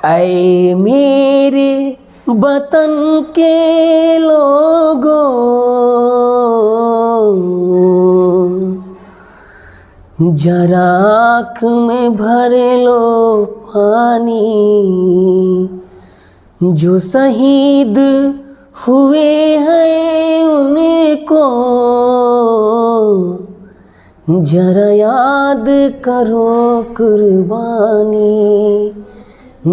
ऐ मेरे वतन के लोगों, जरा आँख में भर लो पानी, जो शहीद हुए हैं उनको जरा याद करो कुर्बानी,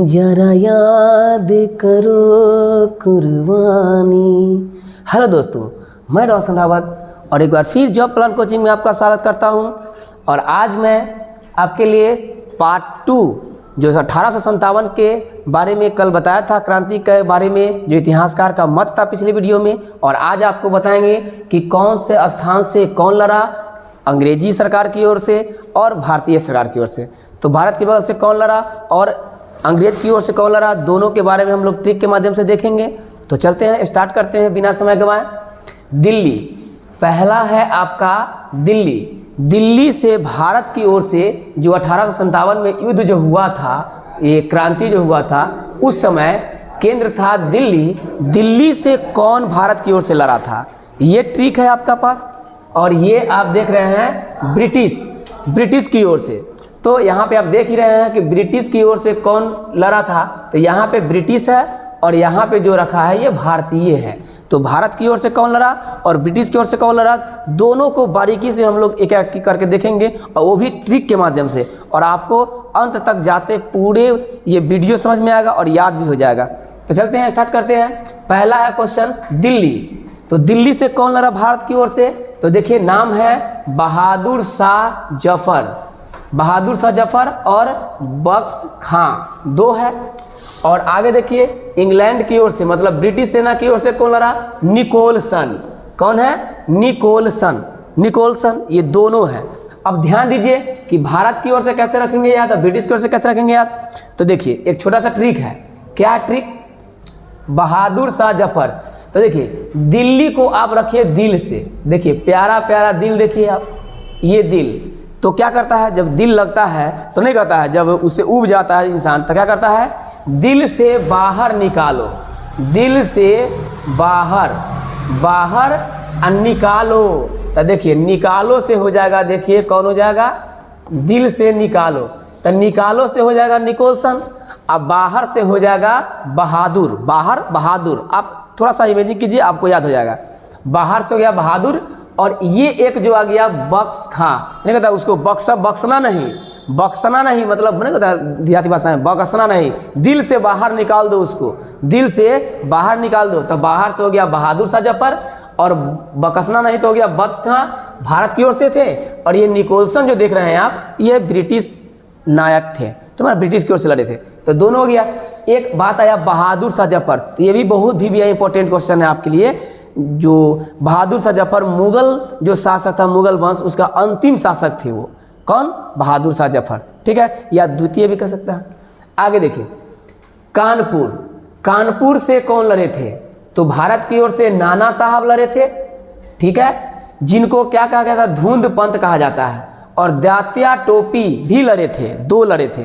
जरा याद करो कुर्बानी। हेलो दोस्तों, मैं रोशन रावत और एक बार फिर जॉब प्लान कोचिंग में आपका स्वागत करता हूं। और आज मैं आपके लिए पार्ट 2 जो 1857 के बारे में कल बताया था, क्रांति के बारे में जो इतिहासकार का मत था पिछले वीडियो में, और आज आपको बताएंगे कि कौन से स्थान से कौन लड़ा, अंग्रेजी सरकार की ओर से और भारतीय सरकार की ओर से। तो भारत के बगल से कौन लड़ा और अंग्रेज की ओर से कौन लड़ा, दोनों के बारे में हम लोग ट्रिक के माध्यम से देखेंगे। तो चलते हैं, स्टार्ट करते हैं बिना समय गंवाए। दिल्ली, पहला है आपका दिल्ली। दिल्ली से भारत की ओर से जो 1857 में युद्ध जो हुआ था, ये क्रांति जो हुआ था, उस समय केंद्र था दिल्ली। दिल्ली से कौन भारत की ओर से लड़ा था, ये ट्रिक है आपका पास। और ये आप देख रहे हैं ब्रिटिश की ओर से। तो यहाँ पे आप देख ही रहे हैं कि ब्रिटिश की ओर से कौन लड़ा था। तो यहाँ पे ब्रिटिश है और यहाँ पे जो रखा है ये भारतीय है। तो भारत की ओर से कौन लड़ा और ब्रिटिश की ओर से कौन लड़ा, दोनों को बारीकी से हम लोग एक एक करके देखेंगे, और वो भी ट्रिक के माध्यम से। और आपको अंत तक जाते पूरे ये वीडियो समझ में आएगा और याद भी हो जाएगा। तो चलते हैं, स्टार्ट करते हैं। पहला है क्वेश्चन दिल्ली। तो दिल्ली से कौन लड़ा भारत की ओर से, तो देखिए नाम है बहादुर शाह जफर। बहादुर शाह जफर और बख्श खां, दो है। और आगे देखिए इंग्लैंड की ओर से, मतलब ब्रिटिश सेना की ओर से कौन लड़ा, निकोलसन। कौन है, निकोलसन, ये दोनों है। अब ध्यान दीजिए कि भारत की ओर से कैसे रखेंगे याद और ब्रिटिश की ओर से कैसे रखेंगे याद। तो देखिए एक छोटा सा ट्रिक है। क्या ट्रिक, बहादुर शाह जफर। तो देखिए दिल्ली को आप रखिए दिल से, देखिए प्यारा प्यारा दिल, देखिए आप ये दिल। तो क्या करता है, जब दिल लगता है तो नहीं करता है, जब उससे उब जाता है इंसान तो क्या करता है, दिल से बाहर निकालो, दिल से बाहर निकालो। तो देखिए निकालो से हो जाएगा, देखिए कौन हो जाएगा, दिल से निकालो। तो निकालो से हो जाएगा निकोलसन, अब बाहर से हो जाएगा बहादुर। बहादुर आप थोड़ा सा इमेजिन कीजिए, आपको याद हो जाएगा। बाहर से हो गया बहादुर, और ये एक जो आ गया बख्श खां। नहीं कहता उसको बख्शना नहीं, मतलब नहीं कहता देहाती भाषा में, बख्शना नहीं, दिल से बाहर निकाल दो उसको, दिल से बाहर निकाल दो। तो बाहर से हो गया बहादुर शाह जफर, और बख्शना नहीं तो हो गया बख्श खां, भारत की ओर से थे। और ये निकोलसन जो देख रहे हैं आप, ये ब्रिटिश नायक थे, तो ब्रिटिश की ओर से लड़े थे। तो दोनों हो गया। एक बात आया बहादुर शाह जफर, तो ये भी बहुत भी इंपॉर्टेंट क्वेश्चन है आपके लिए। जो बहादुर शाह जफर मुगल जो शासक था, मुगल वंश, उसका अंतिम शासक थे वो। कौन, बहादुर शाह जफर, ठीक है, या द्वितीय भी कह सकता है। आगे देखिए कानपुर से कौन लड़े थे, तो भारत की ओर से नाना साहब लड़े थे, ठीक है, जिनको क्या कहा गया था, धुंध पंथ कहा जाता है। और दात्या टोपी भी लड़े थे, दो लड़े थे,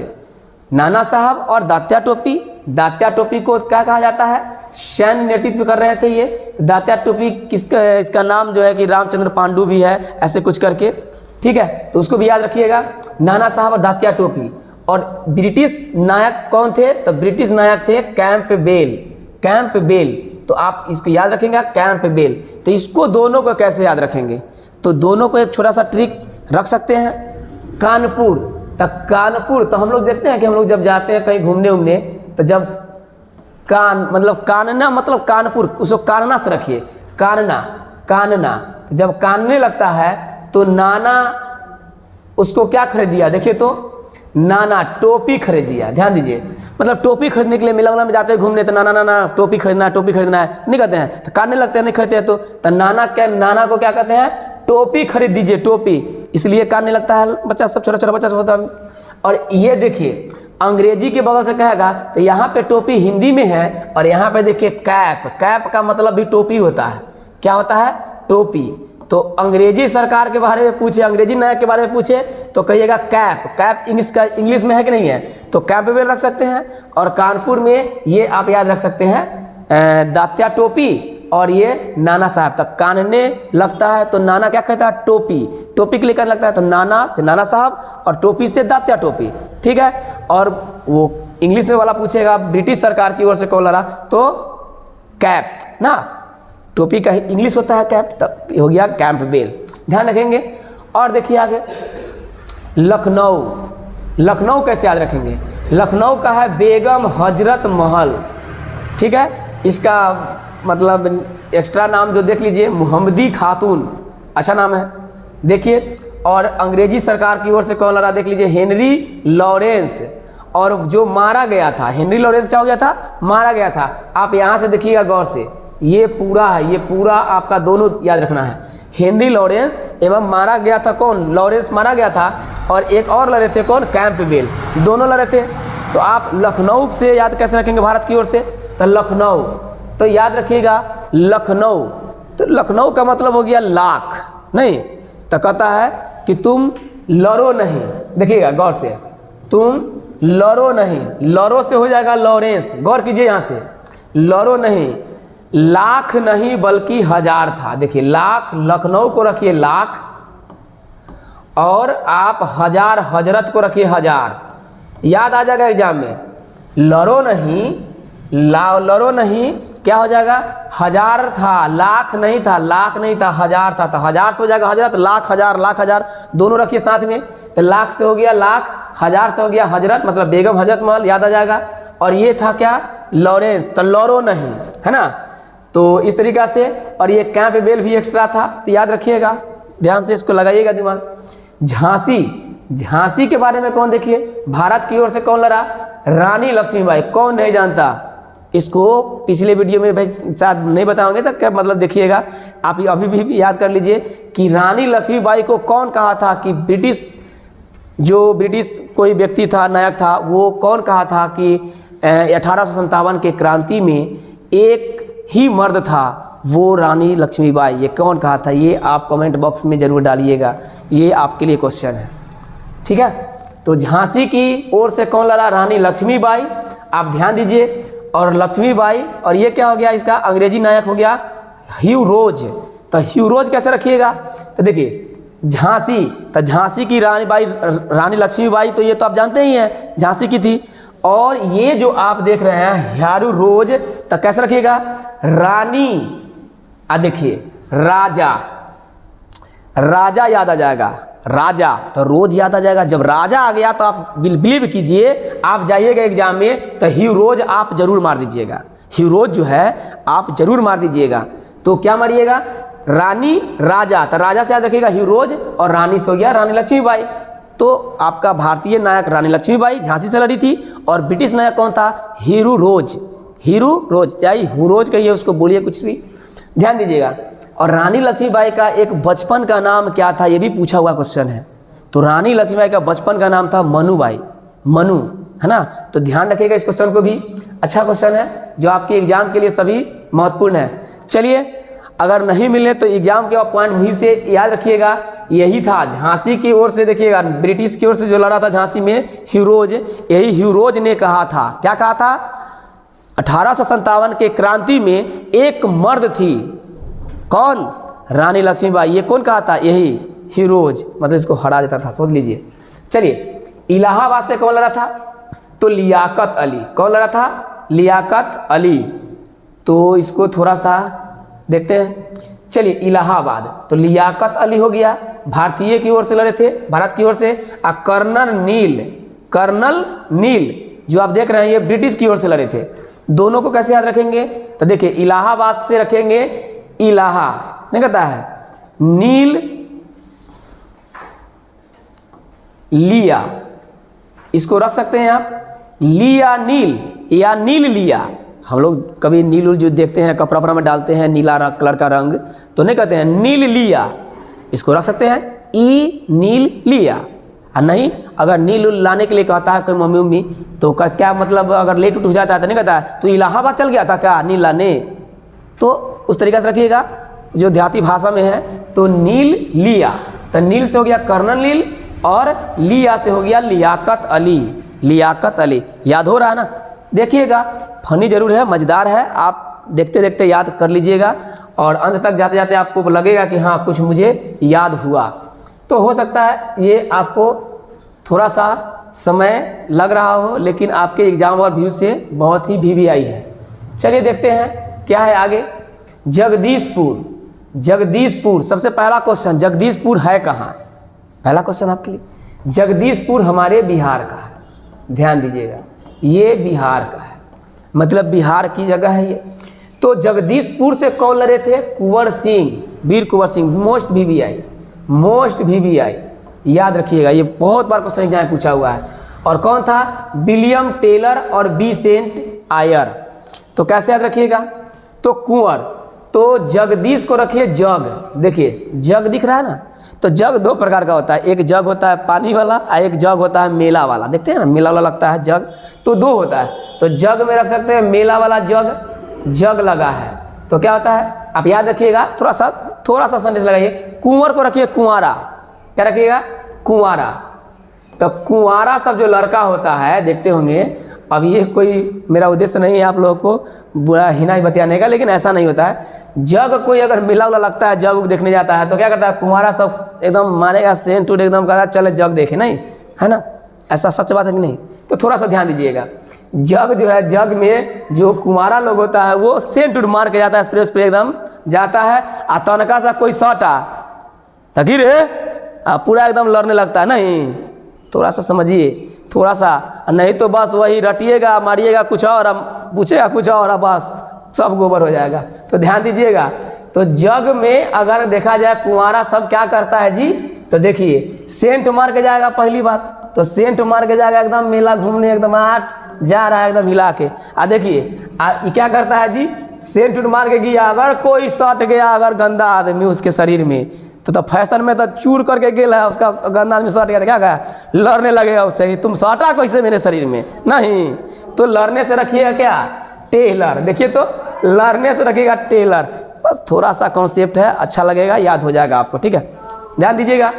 नाना साहब और दात्या टोपी। दात्या टोपी को क्या कहा जाता है, सैन्य नेतृत्व कर रहे थे ये। दात्या टोपी किसका, इसका नाम जो है कि रामचंद्र पांडु भी है, ऐसे कुछ करके, ठीक है। तो उसको भी याद रखिएगा, नाना साहब और दात्या टोपी। और ब्रिटिश नायक कौन थे, तो ब्रिटिश नायक थे कैंपबेल। तो आप इसको याद रखेंगे, कैंपबेल। तो इसको दोनों को कैसे याद रखेंगे, तो दोनों को एक छोटा सा ट्रिक रख सकते हैं। कानपुर, तो हम लोग देखते हैं कि हम लोग जब जाते हैं कहीं घूमने, तो जब कानना मतलब कानपुर, उसको कानना से रखिए, कानना। जब कानने लगता है तो नाना उसको क्या खरीद दिया, देखिए तो नाना टोपी खरीद दिया। ध्यान दीजिए, मतलब टोपी खरीदने के लिए मेला में जाते हैं घूमने, तो नाना टोपी खरीदना है, नहीं कहते हैं, तो कानने लगते हैं, नहीं खरीदते हैं। तो नाना को क्या कहते हैं, टोपी खरीद दीजिए, टोपी, इसलिए कानने लगता है बच्चा, सब छोटा बच्चा सब होता है। और ये देखिए अंग्रेजी के बगल से कहेगा, तो यहाँ पे टोपी हिंदी में है, और यहाँ पे देखिए कैप का मतलब भी टोपी होता है। क्या होता है, टोपी। तो अंग्रेजी सरकार के बारे में पूछे, अंग्रेजी नायक के बारे में पूछे तो कहिएगा कैप। कैप इंग्लिश में है कि नहीं है, तो कैंपबेल रख सकते हैं। और कानपुर में ये आप याद रख सकते हैं दात्या टोपी, और ये नाना साहब। तक कानने लगता है तो नाना क्या कहता है, टोपी। टोपी के लिए करने लगता है तो नाना से नाना साहब, और टोपी से दात्या टोपी, ठीक है। और वो इंग्लिश में वाला पूछेगा ब्रिटिश सरकार की ओर से कौन लड़ा, तो कैप ना, टोपी का इंग्लिश होता है कैप, तब हो गया कैंपबेल, ध्यान रखेंगे। और देखिए आगे लखनऊ। लखनऊ कैसे याद रखेंगे, लखनऊ का है बेगम हजरत महल, ठीक है। इसका मतलब एक्स्ट्रा नाम जो देख लीजिए मुहम्मदी खातून, अच्छा नाम है, देखिए। और अंग्रेजी सरकार की ओर से कौन लड़ा, देख लीजिए हेनरी लॉरेंस। और जो मारा गया था, हेनरी लॉरेंस क्या हो गया था, मारा गया था। आप यहाँ से देखिएगा गौर से, ये पूरा है, ये पूरा आपका दोनों याद रखना है। हेनरी लॉरेंस एवं मारा गया था कौन, लॉरेंस मारा गया था, और एक और लड़े थे कौन, कैंपबेल, दोनों लड़े थे। तो आप लखनऊ से याद कैसे रखेंगे भारत की ओर से, तो लखनऊ, तो याद रखिएगा लखनऊ। तो लखनऊ का मतलब हो गया लाख, नहीं तो कहता है कि तुम लड़ो नहीं, देखिएगा गौर से, तुम लड़ो नहीं, लड़ो से हो जाएगा लॉरेंस, गौर कीजिए यहाँ से, लड़ो नहीं, लाख नहीं बल्कि हजार था। देखिए लाख, लखनऊ को रखिए लाख, और आप हजार हजरत को रखिए हजार, याद आ जाएगा एग्जाम में। लड़ो नहीं, लड़ो नहीं क्या हो जाएगा, हजार था, लाख नहीं था, लाख नहीं था, हजार था, तो हजार से हो जाएगा हजरत, लाख हजार दोनों रखिए साथ में, तो लाख से हो गया लाख, हजार से हो गया हजरत, मतलब बेगम हजरत महल, याद आ जाएगा। और ये था क्या, लॉरेंस, तो लड़ो नहीं, है ना। तो इस तरीका से, और ये कैंपबेल भी एक्स्ट्रा था, तो याद रखिएगा, ध्यान से इसको लगाइएगा दिमाग। झांसी, झांसी के बारे में कौन, देखिए भारत की ओर से कौन लड़ा, रानी लक्ष्मीबाई, कौन नहीं जानता इसको, पिछले वीडियो में भाई शायद नहीं बताओगे तो क्या मतलब, देखिएगा आप अभी भी याद कर लीजिए कि रानी लक्ष्मीबाई को कौन कहा था कि ब्रिटिश कोई व्यक्ति था, नायक था, वो कौन कहा था कि 1857 के क्रांति में एक ही मर्द था, वो रानी लक्ष्मीबाई, ये कौन कहा था, ये आप कमेंट बॉक्स में जरूर डालिएगा, ये आपके लिए क्वेश्चन है, ठीक है। तो झांसी की ओर से कौन लड़ा, रानी लक्ष्मीबाई, आप ध्यान दीजिए। और लक्ष्मीबाई, और ये क्या हो गया, इसका अंग्रेजी नायक हो गया ह्यू रोज। तो ह्यू रोज कैसे रखिएगा, तो देखिए झांसी, तो झांसी की रानी लक्ष्मीबाई, तो ये तो आप जानते ही हैं झांसी की थी। और ये जो आप देख रहे हैं ह्यारू रोज, तो कैसे रखिएगा, रानी, देखिए राजा, राजा याद आ जाएगा, राजा, तो रोज याद आ जाएगा। जब राजा आ गया तो आप बिलीव कीजिए, आप जाइएगा एग्जाम में तो ह्यू रोज आप जरूर मार दीजिएगा, ह्यू रोज जो है आप जरूर मार दीजिएगा। तो क्या मारिएगा, रानी राजा, तो राजा से याद रखिएगा ह्यू रोज, और रानी से हो गया रानी लक्ष्मीबाई। तो आपका भारतीय नायक रानी लक्ष्मीबाई झांसी से लड़ी थी, और ब्रिटिश नायक कौन था, हीरू रोज, हीरू रोज, चाहे ह्यू रोज कहिए उसको, बोलिए कुछ भी, ध्यान दीजिएगा। और रानी लक्ष्मीबाई का एक बचपन का नाम क्या था, ये भी पूछा हुआ क्वेश्चन है। तो रानी लक्ष्मीबाई का बचपन का नाम था मनुबाई, मनु, है ना। तो ध्यान रखिएगा इस क्वेश्चन को भी, अच्छा क्वेश्चन है जो आपके एग्जाम के लिए सभी महत्वपूर्ण है। चलिए, अगर नहीं मिले तो एग्जाम के पॉइंट वहीं से याद रखिएगा, यही था झांसी की ओर से, देखिएगा ब्रिटिश की ओर से जो लड़ा था झांसी में ह्यू रोज, यही ह्यू रोज ने कहा था, क्या कहा था, 1857 के क्रांति में एक मर्द थी, कौन, रानी लक्ष्मीबाई, ये कौन कहा था, यही ह्यू रोज, मतलब इसको हरा देता था, सोच लीजिए। चलिए, इलाहाबाद से कौन लड़ा था, तो लियाकत अली, कौन लड़ा था, लियाकत अली। तो इसको थोड़ा सा देखते हैं। चलिए, इलाहाबाद, तो लियाकत अली हो गया, भारतीय की ओर से लड़े थे, भारत की ओर से। कर्नल नील जो आप देख रहे हैं ये ब्रिटिश की ओर से लड़े थे। दोनों को कैसे याद रखेंगे, तो देखिए इलाहाबाद से रखेंगे इलाहा, नहीं कहता है, नील लिया, इसको रख सकते हैं आप, लिया नील, या नील लिया। हम लोग कभी नील जो देखते हैं कपड़ा वपड़ा में डालते हैं नीला कलर का रंग, तो नहीं कहते हैं नील लिया, इसको रख सकते हैं ई नील लिया। और नहीं, अगर नील लाने के लिए कहता है कोई मम्मी तो क्या मतलब, अगर लेट उठ जाता है तो नहीं कहता है तो इलाहाबाद चल गया था क्या नील लाने, तो उस तरीका से रखिएगा। जो देहाती भाषा में है, तो नील लिया, तो नील से हो गया कर्नल नील और लिया से हो गया लियाकत अली। लियाकत अली याद हो रहा है ना? देखिएगा, फनी जरूर है, मज़ेदार है, आप देखते देखते याद कर लीजिएगा और अंत तक जाते जाते आपको लगेगा कि हाँ कुछ मुझे याद हुआ। तो हो सकता है ये आपको थोड़ा सा समय लग रहा हो, लेकिन आपके एग्जाम और व्यू से बहुत ही VVI है। चलिए देखते हैं क्या है आगे। जगदीशपुर, जगदीशपुर सबसे पहला क्वेश्चन, जगदीशपुर है कहाँ? पहला क्वेश्चन आपके लिए, जगदीशपुर हमारे बिहार का है, ध्यान दीजिएगा, ये बिहार का है, मतलब बिहार की जगह है ये। तो जगदीशपुर से कौन लड़े थे? Kunwar Singh, Veer Kunwar Singh, most VVI, most VVI, याद रखिएगा, ये बहुत बार क्वेश्चन एग्जाम में पूछा हुआ है। और कौन था? विलियम टेलर और बी सेंट आयर। तो कैसे याद रखिएगा? तो कुंवर, तो जगदीश को रखिए जग, देखिए जग दिख रहा है ना, तो जग दो प्रकार का होता है, एक जग होता है पानी वाला और एक जग होता है मेला वाला, देखते हैं ना मेला वाला लगता है जग, तो दो होता है, तो जग में रख सकते हैं, मेला वाला जग, जग लगा है तो क्या होता है? आप याद रखिएगा, थोड़ा सा सेंटेंस लगाइए, कुंवर को रखिए कुंवारा, क्या रखिएगा? कुंवारा। तो कुंवारा सब जो लड़का होता है, देखते होंगे, अब ये कोई मेरा उद्देश्य नहीं है आप लोगों को बुरा हिनाई बतियाने का, लेकिन ऐसा नहीं होता है। जग कोई अगर मेला वाला लगता है, जग देखने जाता है, तो क्या करता है? कुंवारा सब एकदम मारेगा सेंट टूट, एकदम कहता है चले जग देखे, नहीं है ना? ऐसा सच बात है कि नहीं? तो थोड़ा सा ध्यान दीजिएगा, जग जो है, जग में जो कुंवारा लोग होता है वो सेंट टूट मार के जाता है, स्प्रे स्प्रे एकदम जाता है, आ तनका सा कोई सटा तकी रे पूरा एकदम लड़ने लगता है, नहीं? थोड़ा सा समझिए, थोड़ा सा, नहीं तो बस वही रटिएगा, मारिएगा कुछ और, पूछेगा कुछ और, बस सब गोबर हो जाएगा। तो ध्यान दीजिएगा, तो जग में अगर देखा जाए कुंवारा सब क्या करता है जी, तो देखिए सेंट मार के जाएगा, पहली बात तो सेंट मार के जाएगा, एकदम मेला घूमने एकदम जा रहा है एकदम हिला के, देखिए ये क्या करता है जी, सेंट मार के गया, अगर कोई सट गया अगर गंदा आदमी उसके शरीर में, तो फैशन में तो चूर करके गेल है, उसका गंदा आदमी सट गया तो क्या कहा? लड़ने लगेगा उससे ही, तुम सटा कैसे मेरे शरीर में? नहीं, तो लड़ने से रखिएगा क्या? टेलर, देखिए तो लड़ने से रखिएगा टेलर, बस थोड़ा सा कॉन्सेप्ट है, अच्छा लगेगा, याद हो जाएगा आपको, ठीक है? ध्यान दीजिएगा,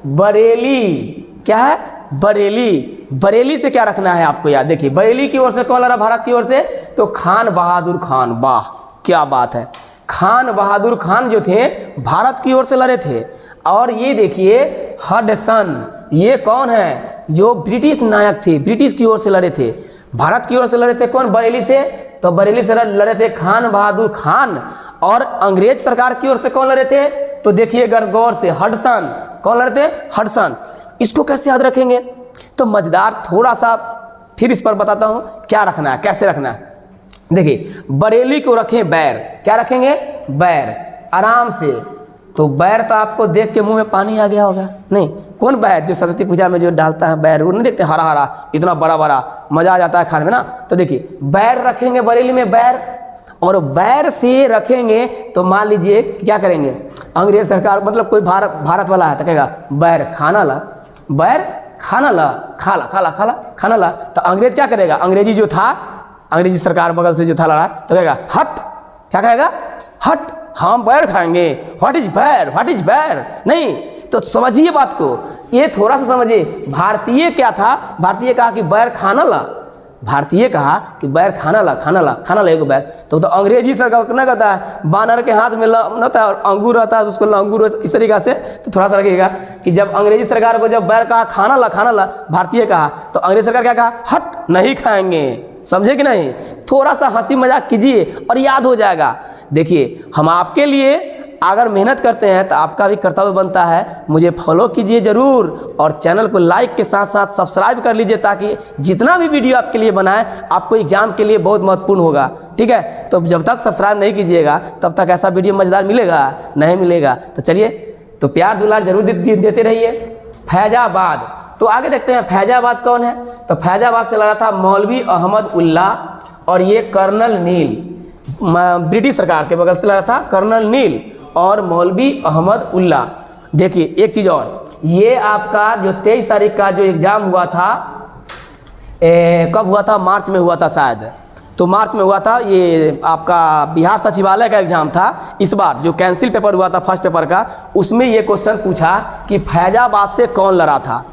बरेली, क्या है? बरेली, बरेली से क्या रखना है आपको याद? देखिए बरेली की ओर से कौन लड़ा भारत की ओर से? तो खान बहादुर खान, वाह क्या बात है, खान बहादुर खान जो थे भारत की ओर से लड़े थे। और ये देखिए हडसन, ये कौन है? जो ब्रिटिश नायक थे, ब्रिटिश की ओर से लड़े थे, भारत की ओर से लड़े थे, कौन? बरेली से, तो बरेली से लड़े थे खान बहादुर खान। और अंग्रेज सरकार की ओर से कौन लड़े थे? तो देखिए गौर से, हडसन, कौन लड़े थे? हडसन। इसको कैसे याद रखेंगे? तो मजेदार, थोड़ा सा फिर इस पर बताता हूं क्या रखना है, कैसे रखना है। देखिए बरेली को रखें बैर, क्या रखेंगे? बैर, आराम से। तो बैर तो आपको देख के मुंह में पानी आ गया होगा, नहीं? कौन बैर? जो सरस्वती पूजा में जो डालता है बैर, वो नहीं देखते हरा हरा, इतना बड़ा बड़ा, मजा आ जाता है खाने में ना। तो देखिए बैर रखेंगे बरेली में, बैर, और बैर से रखेंगे तो मान लीजिए क्या करेंगे? अंग्रेज सरकार, मतलब कोई भारत वाला है तो कहेगा बैर खाना ला, बैर खाना ला, खाला खाला खाला खाना ला। तो अंग्रेज क्या करेगा? अंग्रेजी जो था, अंग्रेजी सरकार बगल से जो था लड़ा, तो कहेगा हट, क्या कहेगा? हट, हम बैर खाएंगे, व्हाट इज बैर, व्हाट इज बैर, नहीं? तो समझिए बात को, ये थोड़ा सा समझिए। भारतीय क्या था? भारतीय कहा कि बैर खाना ला, भारतीय कहा कि बैर खाना ला, खाना ला, खाना ला एगो बैर। तो अंग्रेजी सरकार क्या कहता है? बानर के हाथ में रहता है और अंगूर रहता है, तो उसको अंगूर इस तरीके से। तो थोड़ा सा रखिएगा कि जब अंग्रेजी सरकार को जब बैर कहा खाना ला, खाना ला, भारतीय कहा, तो अंग्रेज सरकार क्या कहा? हट, नहीं खाएंगे, समझे कि नहीं? थोड़ा सा हंसी मजाक कीजिए और याद हो जाएगा। देखिए हम आपके लिए अगर मेहनत करते हैं तो आपका भी कर्तव्य बनता है, मुझे फॉलो कीजिए ज़रूर, और चैनल को लाइक के साथ साथ सब्सक्राइब कर लीजिए, ताकि जितना भी वीडियो आपके लिए बनाए आपको एग्जाम के लिए बहुत महत्वपूर्ण होगा, ठीक है? तो जब तक सब्सक्राइब नहीं कीजिएगा तब तक ऐसा वीडियो मज़ेदार मिलेगा नहीं मिलेगा। तो चलिए, तो प्यार दुलार जरूर देते रहिए। फैजाबाद, तो आगे देखते हैं फैजाबाद कौन है? तो फैजाबाद से लड़ा था मौलवी अहमद उल्ला, और ये कर्नल नील, ब्रिटिश सरकार के बगल से लड़ा था कर्नल नील और मौलवी अहमद उल्ला। देखिए एक चीज़ और, ये आपका जो 23 तारीख का जो एग्ज़ाम हुआ था, कब हुआ था? मार्च में हुआ था शायद, तो मार्च में हुआ था, ये आपका बिहार सचिवालय का एग्जाम था इस बार, जो कैंसिल पेपर हुआ था फर्स्ट पेपर का, उसमें ये क्वेश्चन पूछा कि फैजाबाद से कौन लड़ा था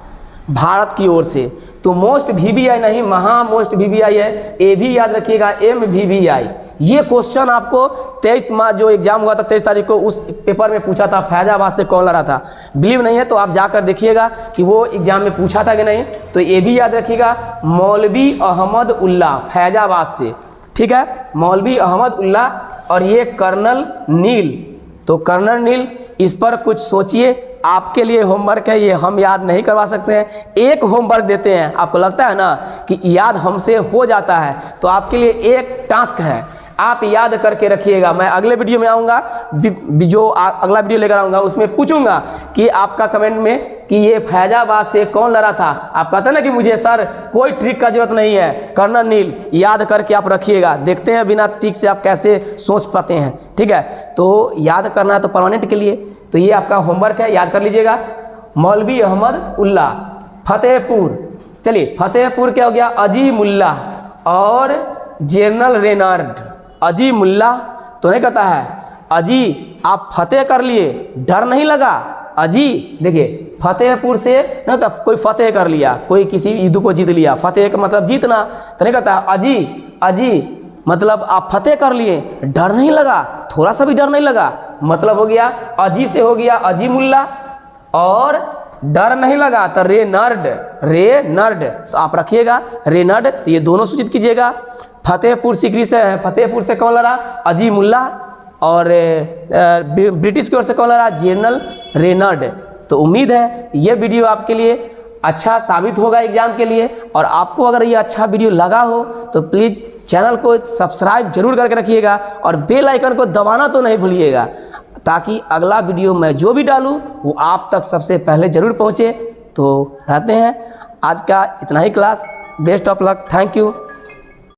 भारत की ओर से। तो मोस्ट VVI नहीं, महा मोस्ट VVI है, ए भी याद रखिएगा, MVVI। ये क्वेश्चन आपको 23 मार्च जो एग्जाम हुआ था 23 तारीख को, उस पेपर में पूछा था फैजाबाद से कौन लड़ा था। बिलीव नहीं है तो आप जाकर देखिएगा कि वो एग्जाम में पूछा था कि नहीं। तो ये भी याद रखिएगा, मौलवी अहमद उल्ला फैजाबाद से, ठीक है, मौलवी अहमद उल्ला। और ये कर्नल नील, तो कर्नल नील, इस पर कुछ सोचिए। आपके लिए होमवर्क है, ये हम याद नहीं करवा सकते हैं। एक होमवर्क देते हैं, आपको लगता है ना कि याद हमसे हो जाता है, तो आपके लिए एक टास्क है, आप याद करके रखिएगा। मैं अगले वीडियो में आऊँगा, जो अगला वीडियो लेकर आऊँगा उसमें पूछूंगा कि आपका कमेंट में कि ये फैजाबाद से कौन लड़ा था। आप कहते हैं ना कि मुझे सर कोई ट्रिक का जरूरत नहीं है, कर्नल नील याद करके आप रखिएगा। देखते हैं बिना ट्रिक से आप कैसे सोच पाते हैं, ठीक है। तो याद करना है तो परमानेंट के लिए, तो ये आपका होमवर्क है, याद कर लीजिएगा। मौलवी अहमद उल्ला, फतेहपुर। चलिए, फतेहपुर क्या हो गया, अजीमुल्ला और जनरल रेनार्ड। अजीमुल्ला तो नहीं कहता है, अजी आप फतेह कर लिए, डर नहीं लगा। अजी देखिए, फतेहपुर से नहीं तो कोई फतेह कर लिया, कोई किसी युद्ध को जीत लिया, फतेह का मतलब जीतना, तो नहीं कहता अजी, अजी मतलब आप फतेह कर लिए, डर नहीं लगा, थोड़ा सा भी डर नहीं लगा, मतलब हो गया अजी से हो गया अजीमुल्ला, और डर नहीं लगा तो रेनार्ड, रेनार्ड तो आप रखिएगा रेनार्ड। तो ये दोनों सूचित कीजिएगा। फतेहपुर सीकरी से, फतेहपुर से कौन लड़ा, अजीमुल्ला, और ब्रिटिश की ओर से कौन लड़ा, जनरल रेनार्ड। तो उम्मीद है ये वीडियो आपके लिए अच्छा साबित होगा एग्जाम के लिए। और आपको अगर ये अच्छा वीडियो लगा हो तो प्लीज़ चैनल को सब्सक्राइब जरूर करके रखिएगा और बेल आइकन को दबाना तो नहीं भूलिएगा, ताकि अगला वीडियो मैं जो भी डालूँ वो आप तक सबसे पहले ज़रूर पहुँचे। तो रहते हैं, आज का इतना ही class. Best of luck, thank you.